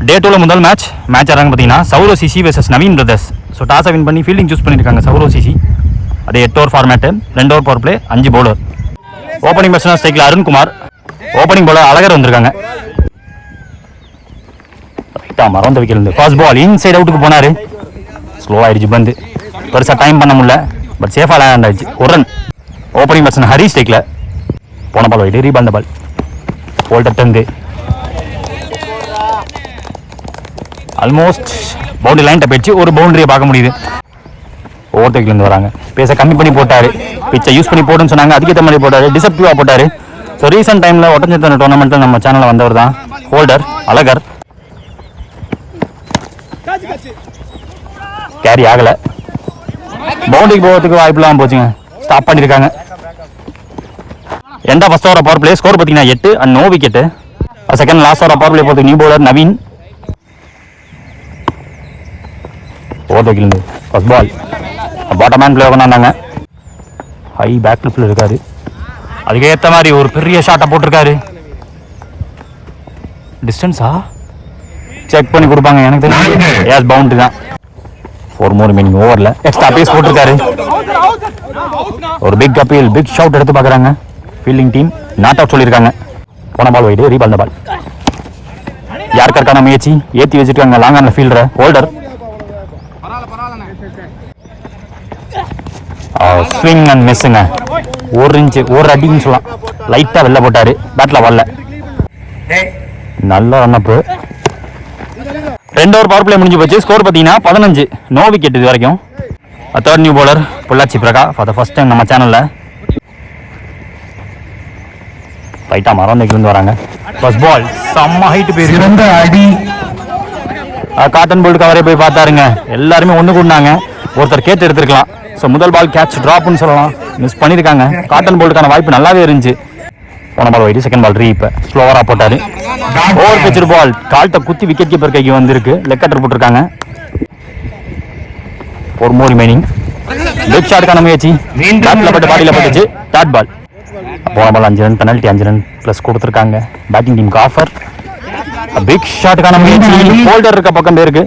டே 2ல முதல் மேட்ச் ஆறாங்க பார்த்தீங்கன்னா Sourav CC versus Naveen brothers. So டாஸை வின் பண்ணி ஃபீல்டிங் சூஸ் பண்ணியிருக்காங்க சௌரவ் சிசி. அது 8 over format, 2 over power play, 5 bowler. Opening batsman ஸ்ட்ரைக்கில் அருண்குமார், ஓப்பனிங் பவுலர் அழகர் வந்திருக்காங்க. ரைட்டாக மறந்த வைக்கிறது ஃபர்ஸ்ட் பால் இன்சைட் அவுட்டுக்கு போனார். ஸ்லோ ஆயிடுச்சு பந்து, பெருசாக டைம் பண்ண முடியல, பட் சேஃபாக லேண்ட் ஆயிடுச்சு. ஒரு ரன். ஓப்பனிங் பேட்ஸ்மேன் ஹரி ஸ்ட்ரைக்கில் போன பால் வைட்டு ரீபால் பால் போல்டர் டெந்து ஆல்மோஸ்ட் பவுண்டரி லைன்ட்ட போயிடுச்சு. ஒரு பவுண்டரியை பார்க்க முடியுது. ஓவர்டேக்லேருந்து வராங்க. பேச கம்மி பண்ணி போட்டார். பிச்சை யூஸ் பண்ணி போடுன்னு சொன்னாங்க, அதுக்கேற்ற மாதிரி போட்டார். டிசப்டிவாக போட்டார். ஸோ ரீசெண்ட் டைமில் ஒட்டஞ்சத்திர டோர்னமெண்ட்டில் நம்ம சேனலில் வந்தவர் தான் ஹோல்டர் அழகர். கேரி ஆகலை. பவுண்டரிக்கு போகிறதுக்கு வாய்ப்புலாம் போச்சுங்க. ஸ்டாப் பண்ணியிருக்காங்க. எண்டா first over power play score பார்த்தீங்கன்னா 8 and 9 wicket. Second last over power play போகிறதுக்கு நியூ பவுலர் நவீன். ஓவர்டேக்லேருந்து ஃபர்ஸ்ட் பால் பாட்டம் மேன் பிளே கொண்டாந்தாங்க. ஹை பேக் ஃபிளிப்பில் இருக்காரு. அதுக்கேற்ற மாதிரி ஒரு பெரிய ஷாட்டை போட்டிருக்காரு. டிஸ்டன்ஸா செக் பண்ணி கொடுப்பாங்க எனக்கு தெரியும். ஏஸ் பவுண்டரி தான். 4 more remaining ஓவரில் எக்ஸ்ட்ரா பேஸ் போட்டிருக்காரு. ஒரு பிக் அப்பீல், பிக் ஷவுட் எடுத்து பார்க்குறாங்க ஃபீல்டிங் டீம். நாட் அவுட் சொல்லியிருக்காங்க. போன பால் வைடு ரீபால் பால். யாருக்கான முயற்சி ஏற்றி வச்சுருக்காங்க லாங் ஆனில் ஃபீல்டரை ஹோல்டர். ஸ்விங் அண்ட் மிஸ்ஸுங்க. 1 inch 1 அடின்னு சொல்லலாம். லைட்டாக வெளில போட்டார், பேட்டில் வரல. நல்ல ரன்னப்பு. 2 ஓவர் பவர் பிளே முடிஞ்சு போச்சு. ஸ்கோர் பார்த்தீங்கன்னா 15, 9 விக்கெட் இது வரைக்கும். தேர்ட் நியூ பவுலர் பொள்ளாச்சி பிரகா ஃபார் த ஃபர்ஸ்ட் டைம் நம்ம சேனலில். ரைட்டாக மறந்துக்கிட்டு வராங்க. ஃபர்ஸ்ட் பால் செம்ம ஹைட்டு போயிருக்கு. அடி காட்டன் போல்டு கவரே போய் பார்த்தாருங்க. எல்லாருமே ஒன்று கூடினாங்க. ஒருத்தர் கேட்டு எடுத்துருக்கலாம். ஸோ முதல் பால் கேட்ச் ட்ராப்னு சொல்லலாம். மிஸ் பண்ணியிருக்காங்க. காட்டன் போல்டுக்கான வாய்ப்பு நல்லாவே இருந்துச்சு. போன பால் வைட்டு செகண்ட் பால் ரீப் ஸ்லோவராக போட்டார். ஓவர் பிச்சர் பால் கால்ட்ட குத்தி விக்கெட் கீப்பர் கைக்கு வந்திருக்கு. லெக் கட்டர் போட்டிருக்காங்க. 4 more remaining. பிக் ஷாட்டுக்கான முயற்சி பேட்டில் பட்டு பாடியில் பட்டுச்சு. Dot ball. போன ball 5 run penalty 5 run plus கொடுத்துருக்காங்க பேட்டிங் டீமுக்கு ஆஃபர். பிக் ஷாட்டுக்கான முயற்சி ஹோல்டர் இருக்க பக்கம் போயிருக்கு.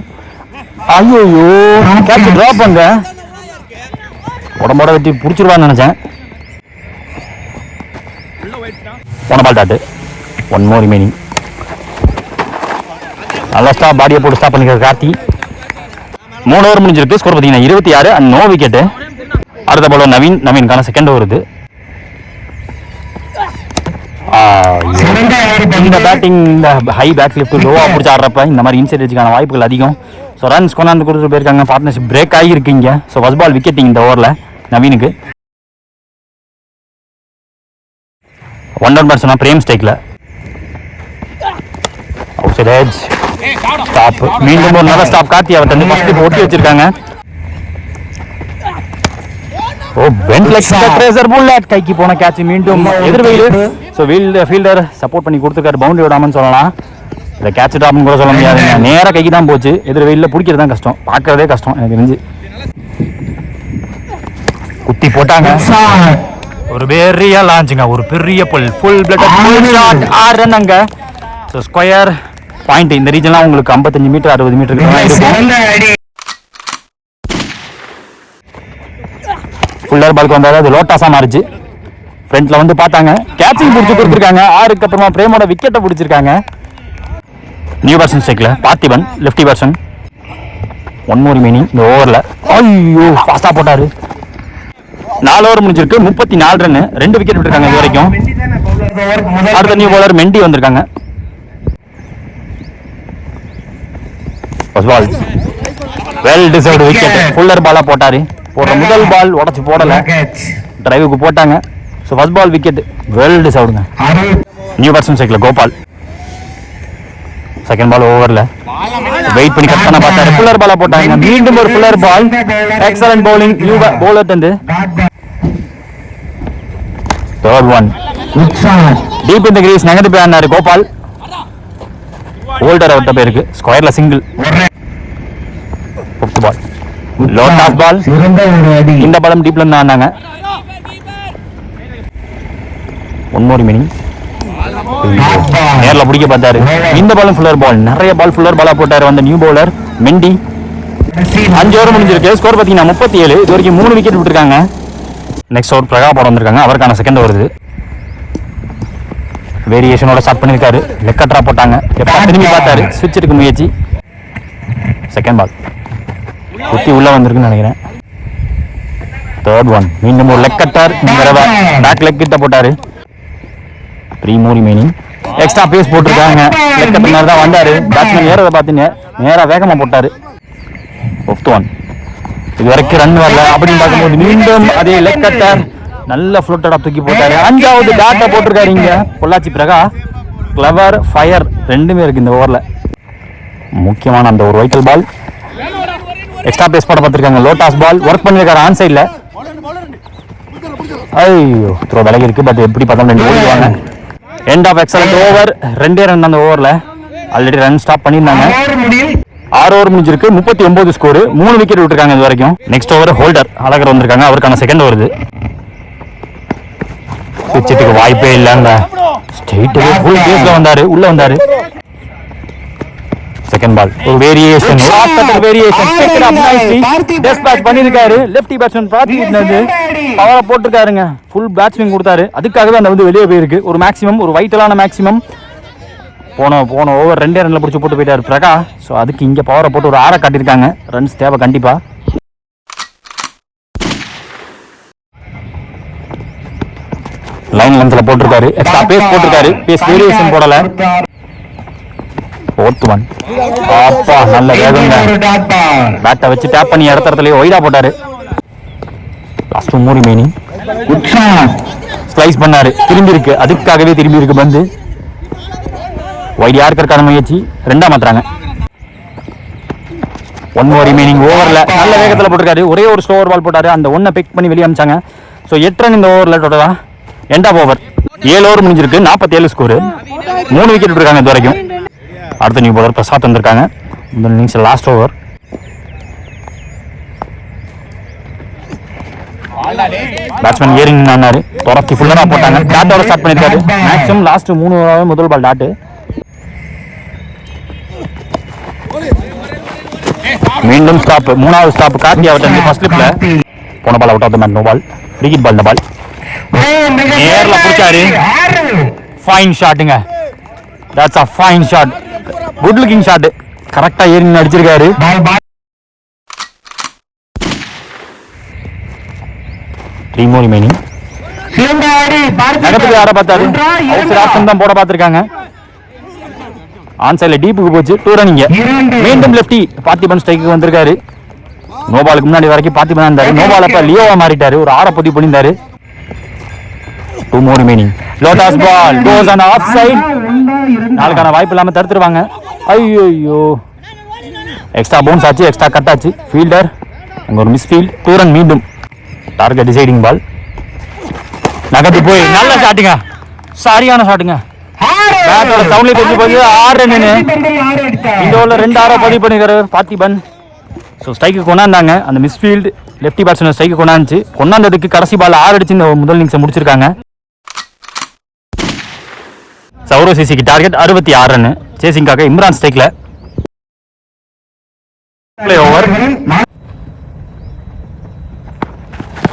ஐயோ கேட்ச் ட்ராப் அங்க. உடம்போட வெட்டி பிடிச்சிருவான்னு நினைச்சேன். போன பால் டாட்டு. 1 more remaining. நல்லா ஸ்டாப் பாடியை போட்டு ஸ்டாப் பண்ணிக்கிற கார்த்தி. 3 ஓவர் முடிஞ்சிருக்கு. ஸ்கோர் பார்த்தீங்கன்னா 26 அண்ட் 9 விக்கெட்டு. அடுத்த பால் நவீனுக்கான செகண்ட் ஓவர் இது. இந்த பேட்டிங் இந்த ஹை பேக் லிஃப்ட் லோவாக பிடிச்சி ஆடுறப்ப இந்த மாதிரி இன்சைடேஜுக்கான வாய்ப்புகள் அதிகம். ஸோ ரன்ஸ் கொண்டாந்து கொடுத்துட்டு போயிருக்காங்க. பார்ட்னர்ஷிப் பிரேக் ஆகியிருக்கீங்க. ஸோ ஃபர்ஸ்ட் பால் விக்கெட்டிங் இந்த ஓவரில் நவீனுக்கு. 1 run பேட்ஸ்னா பிரேம் ஸ்ட்ரைக்கில் அவுட் சைட் எட்ஜ் ஸ்டாப். மீண்டும் ஒரு நல்ல ஸ்டாப். கார்த்தி அவர்கிட்ட ஃபர்ஸ்ட் ஒட்டி வச்சிருக்காங்க. ஓ பெண்ட் லெக் ட்ரேசர் புல்லட் கைக்கு போன கேட்ச் மீண்டும் எதிர்வெயில். ஸோ ஃபீல்டர் சப்போர்ட் பண்ணி கொடுத்துருக்காரு. பவுண்டரி விடாமன்னு சொல்லலாம். இதை கேட்ச் ட்ராப்னு கூட சொல்ல முடியாதுங்க. நேராக கைக்கு தான் போச்சு. எதிர்வெயிலில் பிடிக்கிறது தான் கஷ்டம், பார்க்கறதே கஷ்டம் எனக்கு தெரிஞ்சு. குத்தி போட்டாங்க. ஒரு பெரிய லான்ச்சுங்க. ஒரு பெரிய ஃபுல் பிளட் ஷாட் 6 ரன் அங்க. ஸோ ஸ்கொயர் பாயிண்ட் இந்த ரீஜன்லாம் உங்களுக்கு 55 மீட்டர் 60 மீட்டருக்கு ஃபுல்லர் பாலுக்கு வந்தாரு. அது லோட்டாஸாக மாறிச்சு. ஃப்ரண்ட்ல வந்து பார்த்தாங்க, கேட்சிங் பிடிச்சி கொடுத்துருக்காங்க. 6க்கு அப்புறமா பிரேமோட விக்கெட்டை பிடிச்சிருக்காங்க. நியூ பர்சன் ஸ்ட்ரைக்கில் Parthiban lefty person. 1 more remaining இந்த ஓவரில். ஐயோ ஃபாஸ்ட்டாக போட்டார். 4 ஓவர் முடிஞ்சிருக்கு. 34 ரன், 2 விக்கெட் விட்டுருக்காங்க இது வரைக்கும். அடுத்த நியூ பவுலர் மெண்டி வந்திருக்காங்க. First ball well deserved wicket. Fuller பாலாக போட்டார். போடுற முதல் பால் உடச்சி போடலை, டிரைவுக்கு போட்டாங்க. So first ball wicket well டிசர்வ்டுங்க. நியூ பர்சன் ஸ்ட்ரைக்கில் கோபால். செகண்ட் பால் ஓவரில் வெயிட் பண்ணி கட் பண்ண பார்த்தாரு. ஃபுல்லர் பாலாக போட்டாங்க. மீண்டும் ஒரு ஃபுல்லர் பால். எக்ஸலன்ட் பவுலிங் நியூ பவுலர் வந்து. தேர்ட் ஒன் டீப் இந்த கிரீஸ் நகர்ந்து போய் ஆனாரு கோபால். ஹோல்டர் அவுட்ட போயிருக்கு. ஸ்கொயர்ல சிங்கிள். 5th பால் லோட்டாஸ் பால். இந்த பாலும் டீப்ல இருந்து ஆனாங்க. 1 more remaining. நேர்ல பிடிக்க பார்த்தாரு. இந்த பாலும் ஃபுல்லர் பால், நிறைய பால் ஃபுல்லர் பாலா போட்டாரு அந்த நியூ பவுலர் மெண்டி. 5 ஓவர் முடிஞ்சிருக்கு. ஸ்கோர் பார்த்தீங்கன்னா 37. இது வரைக்கும் 3 விக்கெட் விட்டுருக்காங்க. நெக்ஸ்ட் ஓவர் பிரகா போட வந்திருக்காங்க. அவருக்கான செகண்ட் வருது. வேரியேஷனோட ஸ்டார்ட் பண்ணியிருக்காரு. லெக்கட்ரா போட்டாங்க. எப்போ திரும்பி பார்த்தாரு, ஸ்விட்ச் எடுக்க முயற்சி. செகண்ட் பால் குத்தி உள்ள வந்திருக்குன்னு நினைக்கிறேன். தேர்ட் ஒன் மீண்டும் ஒரு லெக் கட்டர். பேக் லெக் கிட்ட போட்டாரு. 3 more remaining. எக்ஸ்ட்ரா பேஸ் போட்டிருக்காங்க. லெக் கட்டர் நேரம் தான் வந்தாரு. பேட்ஸ்மேன் ஏறதை பார்த்துங்க, நேராக வேகமாக போட்டாரு. 5th one. இது வரைக்கும் ரன் வரல அப்படின்னு பார்க்கும்போது மீண்டும் அதே லெக் கட்டர் நல்ல ஃப்ளோட்டடா தூக்கி போட்டாரு. 5வது டாட்டா போட்டிருக்காரு இங்க பொள்ளாச்சி பிரகா. கிளவர் ஃபயர் ரெண்டுமே இருக்கு இந்த ஓவரில். முக்கியமான அந்த ஒரு வைக்கல் பால். எக்ஸ்ட்ரா பேஸ் போட பார்த்துருக்காங்க. லோட்டாஸ் பால் ஒர்க் பண்ணியிருக்காரு ஆன் சைடில். ஐயோ த்ரோ விலகி இருக்கு. பட் எப்படி பார்த்தா 2 ஓடிடுவாங்க. End of excellent over. 2 run அந்த ஓவரில் ஆல்ரெடி ரன் ஸ்டாப் பண்ணியிருந்தாங்க. 6 ஓவர் முடிஞ்சிருக்கு. 39 ஸ்கோர். 3 விக்கெட் விட்டுருக்காங்க இது வரைக்கும். நெக்ஸ்ட் ஓவர் ஹோல்டர் அழகர் வந்திருக்காங்க. அவருக்கான செகண்ட் வருது. பிச்சத்துக்கு வாய்ப்பே இல்லைங்க. ஸ்ட்ரெயிட்டாவே ஃபுல் பேஸ்ல வந்தாரு, உள்ள வந்தாரு. செகண்ட் பால் ஒரு variation, short cutter variation. Take up nicely dispatch பண்ணிருக்காரு. லெஃப்டி பேட்ஸ்மேன் பாத்தீங்கன்னா பவரை போட்டுருக்காருங்க. ஃபுல் பேட் ஸ்விங் கொடுத்தாரு. அதுக்காகவே அந்த வந்து வெளியே போயிருக்கு. ஒரு மேக்ஸிமம், ஒரு வைட்டலான மேக்ஸிமம். போன ஓவர் 2 ரன்ல பிடிச்சி போட்டு போயிட்டாரு பிரகா. ஸோ அதுக்கு இங்கே பவரை போட்டு ஒரு 6 காட்டியிருக்காங்க. ரன்ஸ் தேவை கண்டிப்பா. லைன் லென்த்ல போட்டிருக்காரு. எக்ஸ்ட்ரா பேஸ் போட்டிருக்காரு. பேஸ் வேரியேஷன் போடல. 4th one. அப்பா நல்ல வேகங்க. பேட்டை வச்சு டேப் பண்ணி இடத்துலயே ஒய்டா போட்டாரு. Last 2 more remaining. ஸ்லைஸ் பண்ணாரு. திரும்பி இருக்கு. அதுக்காகவே திரும்பி இருக்கு பந்து. வைட் யாருக்கான முயற்சி 2ஆ மாத்துறாங்க. 1 more remaining. ஓவர்ல நல்ல வேகத்தில் போட்டிருக்காரு. ஒரே ஒரு ஸ்லோவர் பால் போட்டாரு. அந்த 1 பிக் பண்ணி வெளியே அமிச்சாங்க. ஸோ 8 ரன் இந்த ஓவரில் டோட்டலா. எண்ட் ஆஃப் ஓவர் 7 ஓவர் முடிஞ்சிருக்கு. 47 ஸ்கோர். 3 விக்கெட் விட்டுருக்காங்க இது வரைக்கும். அடுத்த நியூ பவுலர் பிரசாத் வந்திருக்காங்க. இந்த இன்னிங்ஸ் லாஸ்ட் ஓவர். பேட்ஸ்மேன் ஏறிங் ஆனாரு. துரத்தி ஃபுல்லரா போட்டாங்க. டாட்டோட ஸ்டார்ட் பண்ணிருக்காரு. மேக்ஸிமம் லாஸ்ட் 3 ஓவர் முதல் பால் டாட்டு. மீண்டும் ஸ்டாப். 3வது ஸ்டாப். கார்த்தி அவுட் ஃபர்ஸ்ட் ஸ்லிப்ல. போன ball out of the match. No ball. Free hit ball. இந்த பால் நேர்ல பிடிச்சாரு. ஃபைன் ஷாட்டுங்க. That's a fine shot. Good looking shot. கரெக்டா ஏறி அடிச்சிருக்காரு. more remaining. நகத்துக்கு யாரை பார்த்தாரு. அவுட் ஆப்ஷன் தான் போட பார்த்திருக்காங்க. ஆன் சைட்ல டீப்புக்கு போச்சு. 2 ரன்னிங்க. மீண்டும் லெஃப்டி பார்த்திபன் ஸ்ட்ரைக்கு வந்திருக்காரு. நோ பாலுக்கு முன்னாடி வரைக்கும் பார்த்திபன் இருந்தாரு. நோ பால் அப்ப லியோவா மாறிட்டாரு. ஒரு 6 பதிவு பண்ணியிருந்தாரு. 2 more remaining. லோட்டாஸ் ball goes on off side. நாளுக்கான வாய்ப்பு இல்லாம தடுத்துருவாங்க. ஐயோ எக்ஸ்ட்ரா பவுன்ஸ் ஆச்சு. எக்ஸ்ட்ரா கட் ஆச்சு. ஃபீல்டர் அங்க ஒரு மிஸ் ஃபீல்ட். 2 ரன் மீண்டும். Target deciding ball. நகர்த்தி போய் நல்ல ஷாட்டுங்க. சரியான ஷாட்டுங்க. பேட்டோட சவுண்ட்ல தெரிஞ்சு போய் 6 ரன். இந்த ஓவர்ல 2 6 பதிவு பண்ணிருக்காரு பார்த்திபன். ஸோ ஸ்ட்ரைக்கு கொண்டாந்தாங்க. அந்த மிஸ்ஃபீல்டு லெஃப்டி பேட்ஸ்மேன் ஸ்ட்ரைக்கு கொண்டாந்துச்சு. கொண்டாந்ததுக்கு கடைசி பால் 6 அடிச்சு இந்த முதல் இன்னிங்ஸை முடிச்சிருக்காங்க. சௌரவ் சிசிக்கு டார்கெட் 66 ரன். சேசிங்காக இம்ரான் ஸ்ட்ரைக்ல. Over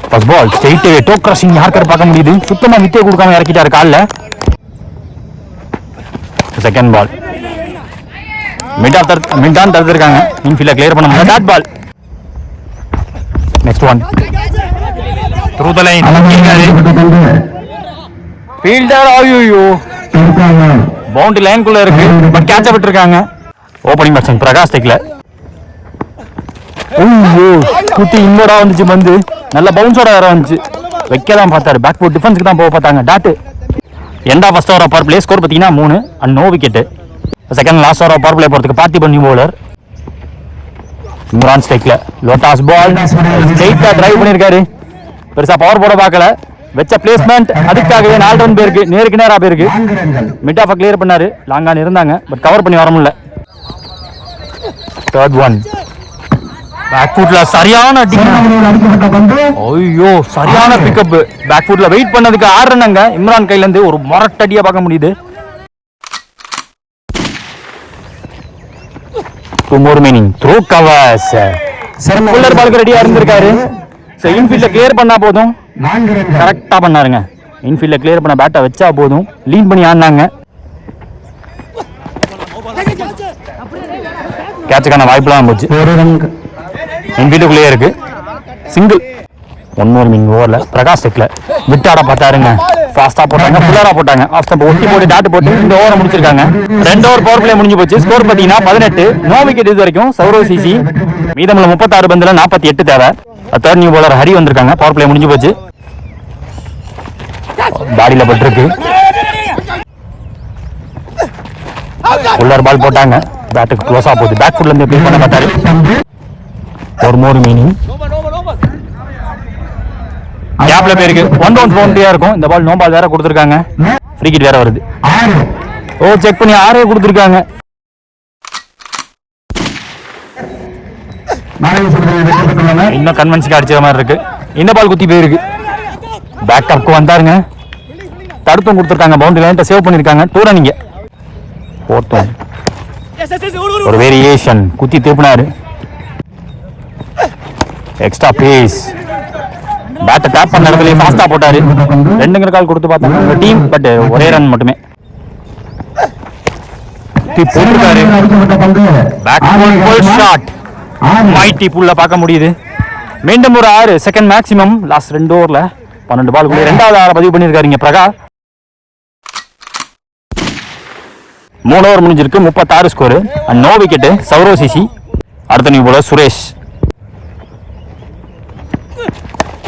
first ball straight toe crossing yorker பார்க்க முடியுது. சுத்தமா விட்டே கொடுக்காம இறக்கிட்டாரு கால்ல. செகண்ட் பால் மிட் ஆன் தடுத்திருக்காங்க. இன்ஃபீல்டர் கிளியர் பண்ண முடியல. Dot ball. Next one through the line. Fielder ஐயோ பவுண்டரி லைன்குள்ள இருக்கு. பட் கேட்ச் விட்டுருக்காங்க. ஓப்பனிங் பேட்ஸ்மேன் பிரகாஷ் டெக்ல. ஐயோ குட்டி இங்கோடா வந்துச்சு பந்து. நல்ல பவுன்ஸோட வேற வந்துச்சு. வைக்கதான் பார்த்தாரு. பேக் ஃபுட் டிஃபென்ஸ்க்கு தான் போக பார்த்தாங்க. Dot. End of first over power play. Score பார்த்தீங்கன்னா 3 and no wicket. Second last over power play போறதுக்கு பார்த்திபன் நியூ பவுலர். இம்ரான் ஸ்ட்ரைக்ல. லோட்டாஸ் பால் ஸ்ட்ரைட்டா டிரைவ் பண்ணிருக்காரு. பெருசா பவர் போட பார்க்கல. வெச்ச பிளேஸ்மெண்ட் அதுக்காகவே 4 ரன் போயிருக்கு. நேருக்கு நேரா போயிருக்கு. மிட் ஆஃப் கிளியர் பண்ணாரு. லாங்கான இருந்தாங்க. பட் கவர் பண்ணி வர முடியல. தேர்ட் ஒன் பேக் ஃபுட்ல சரியான அடிங்க. ஐயோ சரியான பிக்கப். பேக் ஃபுட்ல வெயிட் பண்ணதுக்கு 6 ரன்ங்க. இம்ரான் கையில இருந்து ஒரு மொரட்டடியா பார்க்க முடியுது. 2 more remaining. Throw covers. புல்லர் பாலுக்கு ரெடியா இருந்திருக்காரு. சோ இன்ஃபீல்ட்ல கிளியர் பண்ணா போதும். கரெக்டா பண்ணாருங்க. இன்ஃபீல்ட்ல கிளியர் பண்ண பேட்டை வச்சா போதும். லீன் பண்ணி ஆடினாங்க. கேட்சுக்கான வாய்ப்புலாம் போச்சு. இன்ஃபீல்டுக்குள்ளேயே இருக்கு. சிங்கிள். 1 more remaining ஓவர்ல பிரகாஷ் டெக்ல விட்டாட பார்த்தாருங்க. ஃபாஸ்டா போட்டாங்க, புல்லரா போட்டாங்க. ஆஃப் ஸ்டம்ப் ஒட்டி போட்டு டாட் போட்டு இந்த ஓவரை முடிச்சிருக்காங்க. 2 ஓவர் பவர் பிளே முடிஞ்சு போச்சு. ஸ்கோர் பாத்தீங்கன்னா 18. நோ விக்கெட் இது வரைக்கும் சௌரவ் சிசி. மீதமுள்ள 36 பந்துல 48 தேவை. தேர்ட் நியூ பவுலர் ஹரி வந்திருக்காங்க. பவர் பிளே முடிஞ்சு போச்சு. பாடியில பட்டிருக்கு. புல்லர் பால் போட்டாங்க. பேட்டுக்கு க்ளோஸா போகுது. பேக் ஃபுட்ல இருந்து ப்ளே பண்ண பார்த்தாரு. 1 more remaining. கேப்ல பேருக்கு 1 ரவுண்ட் பவுண்டரியா இருக்கும். இந்த பால் நோ பால் வேற கொடுத்திருக்காங்க. ஃப்ரீ கிட் வேற வருது. ஓ செக் பண்ணி 6 கொடுத்திருக்காங்க. இன்னும் கன்வென்ஷனுக்கு அடிச்ச மாதிரி இருக்கு. இந்த பால் குத்தி போயிருக்கு. பேக்கப்க்கு வந்தாருங்க. தடுப்பும் கொடுத்திருக்காங்க. பவுண்டரி லைன்ட்ட சேவ் பண்ணிருக்காங்க. 2 ரன்னிங்க. போட்டோம். ஒரு வேரியேஷன் குத்தி திருப்பினாரு. Extra pace. பேட்டை டேப் பண்ண இடத்துல ஃபாஸ்டா போட்டாரு. 2 கால் கொடுத்து பார்த்தாங்க டீம். பட் ஒரே ரன் மட்டுமே போட்டுருக்காரு. Bag full shot. மைட்டி புல்ல பார்க்க முடியுது. மீண்டும் ஒரு 6 செகண்ட் மேக்ஸிமம். லாஸ்ட் 2 ஓவர்ல 12 பால் ரெண்டாவது 6 பதிவு பண்ணிருக்காருங்க பிரகாஷ். 3 ஓவர் முடிஞ்சிருக்கு. 36 score. No wicket Sourav CC. அடுத்த நியூ பவுலர் சுரேஷ்.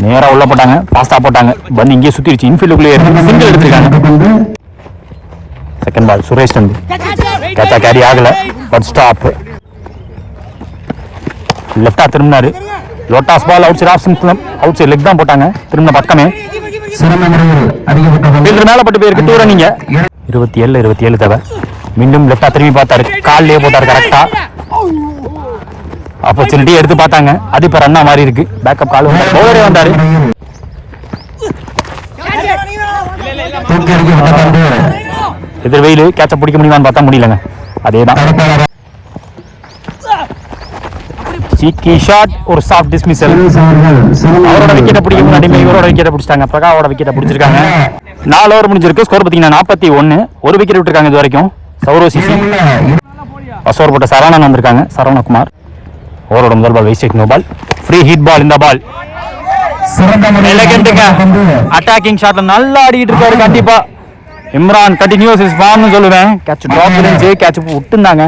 நேரா உள்ள போட்டாங்க. ஃபாஸ்டா போட்டாங்க. பந்து இங்கே சுத்திருச்சு. இன்ஃபீல்டுக்குள்ளே சிங்கிள் எடுத்திருக்காங்க. செகண்ட் பால் சுரேஷ் வந்து கேட்சா கேரி ஆகல. But stop. லெஃப்டா திரும்பினாரு. லோட்டாஸ் ball out side off stump. Out side leg தான் போட்டாங்க. திரும்பின பக்கமே ஃபீல்டர் மேல பட்டு போயிருக்கு. 2 ரன்னிங்க. 27 தேவை. மீண்டும் லெஃப்டா திரும்பி பார்த்தாரு. கால்லேயே போட்டாரு கரெக்டா. ஆப்பர்ச்சுனிட்டி எடுத்து பார்த்தாங்க. அது இப்ப ரன்னா மாதிரி இருக்கு. பேக்கப் கால் பவுலரே வந்தாரு. எதிர் வெயில் கேட்ச பிடிக்க முடியுமான்னு பார்த்தா முடியலங்க. அதேதான். சீக்கி ஷாட். ஒரு சாஃப்ட் டிஸ்மிசல். அவரோட விக்கெட்டை பிடிக்க முன்னாடி இவரோட விக்கெட்டை பிடிச்சிட்டாங்க. பிரகாவோட விக்கெட்டை பிடிச்சிருக்காங்க. 4 ஓவர் முடிஞ்சிருக்கு. ஸ்கோர் பார்த்தீங்கன்னா 41. ஒரு விக்கெட் விட்டுருக்காங்க இது வரைக்கும் சௌரவ் சிசி. ஃபர்ஸ்ட் ஓவர் போட்ட சரவணன் வந்திருக்காங்க. சரவணகுமார். ஓவரோட முதல் பால் waste. No ball. Free hit ball. இந்த பால் எலகன்ட்ங்க. அட்டாக்கிங் ஷாட்ல நல்லா ஆடிட்டு இருக்காரு. கண்டிப்பா இம்ரான் கண்டினியூஸ் இஸ் ஃபார்ம்னு சொல்லுவேன். கேட்ச் டிராப் இருந்துச்சு. கேட்ச் விட்டுருந்தாங்க.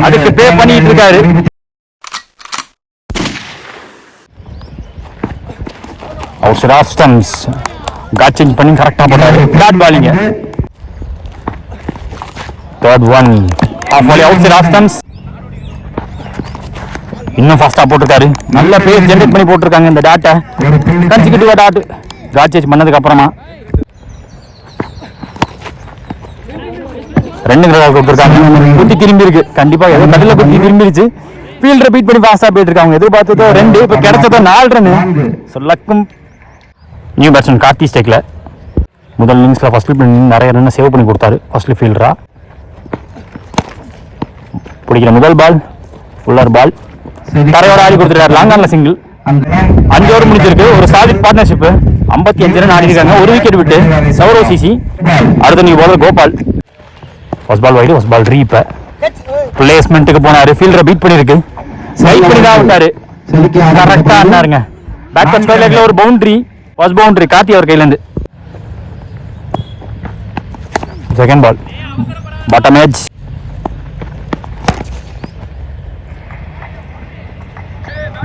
அதுக்கு பே பண்ணிட்டு இருக்காரு. Out side off stumps. காட் சேஞ்ச் பண்ணி கரெக்டா போட்டாரு. டாட் பாலிங்க. Third one off ball out side off stumps. இன்னும் ஃபாஸ்டா போட்டிருக்காரு. நல்ல பேஸ் ஜெனரேட் பண்ணி போட்டிருக்காங்க இந்த டாட்டை. கன்சிக்யூட்டிவா டாட் டாட் சேஞ்ச் பண்ணதுக்கு அப்புறமா 2 கால் கொடுத்துருக்காங்க. குத்தி திரும்பி இருக்கு. கண்டிப்பா ஏதோ கடல குத்தி திரும்பிடுச்சு. ஃபீல்டரை பீட் பண்ணி ஃபாஸ்டா போயிட்டு இருக்காங்க. எதிர்பார்த்ததோ 2, இப்ப கிடைச்சதோ 4 ரன். சொல்லக்கும் நியூ பேட்ஸ்மேன் கார்த்தி ஸ்டேக்ல முதல் இன்னிங்ஸ்ல ஃபர்ஸ்ட் நிறைய ரன் சேவ் பண்ணி கொடுத்தாரு. ஃபர்ஸ்ட் ஃபீல்டரா பிடிக்கிற முதல் பால் புல்லர் பால் தரையோட ஆடி கொடுத்துருக்காரு. லாங்கான்ல சிங்கிள். 5 ஓவர் முடிஞ்சிருக்கு. ஒரு சாலிட் பார்ட்னர்ஷிப். 55 ரன் ஆடி இருக்காங்க. ஒரு விக்கெட் விட்டு சௌரவ் சிசி. அடுத்த new bowler Gopal. First ball wide. First ball ரீப். பிளேஸ்மெண்ட்டுக்கு போனாரு. ஃபீல்டரை பீட் பண்ணிருக்கு. ஸ்ட்ரைக் பண்ணி தான் விட்டாரு. கரெக்டா ஆனாருங்க. பேக் ஸ்கொயர் லெக்ல ஒரு பவுண்டரி. ஃபர்ஸ்ட் பவுண்டரி கார்த்தி அவர் கையில இருந்து. Second ball bottom edge.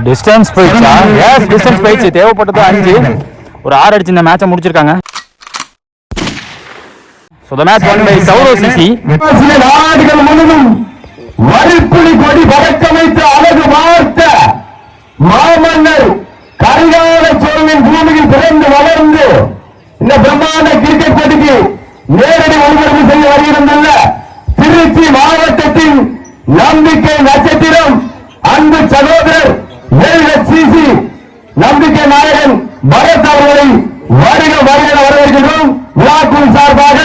Distance போயிடுச்சா? எஸ் டிஸ்டன்ஸ் போயிடுச்சு. தேவைப்பட்டது 5. ஒரு 6 அடிச்சு இந்த மேட்சை முடிச்சிருக்காங்க. So the match won by Sourav CC. நாடுகள் முழுவதும் வரிப்புலி கொடி பறக்கமைத்து அழகு பார்த்த மாமன்னர் கரிகால சோழனின் பூமியில் பிறந்து வளர்ந்து இந்த பிரம்மாண்ட கிரிக்கெட் போட்டிக்கு நேரடி ஒளிபரப்பு செய்ய வருகின்றன திருச்சி மாவட்டத்தின் நம்பிக்கை நட்சத்திரம் அன்பு சகோதரர் சிசி நம்பிக்கை நாயகன் பரத் அவர்களை வருக வருகிற வரவேற்கின்றோம். விழாக்குழு சார்பாக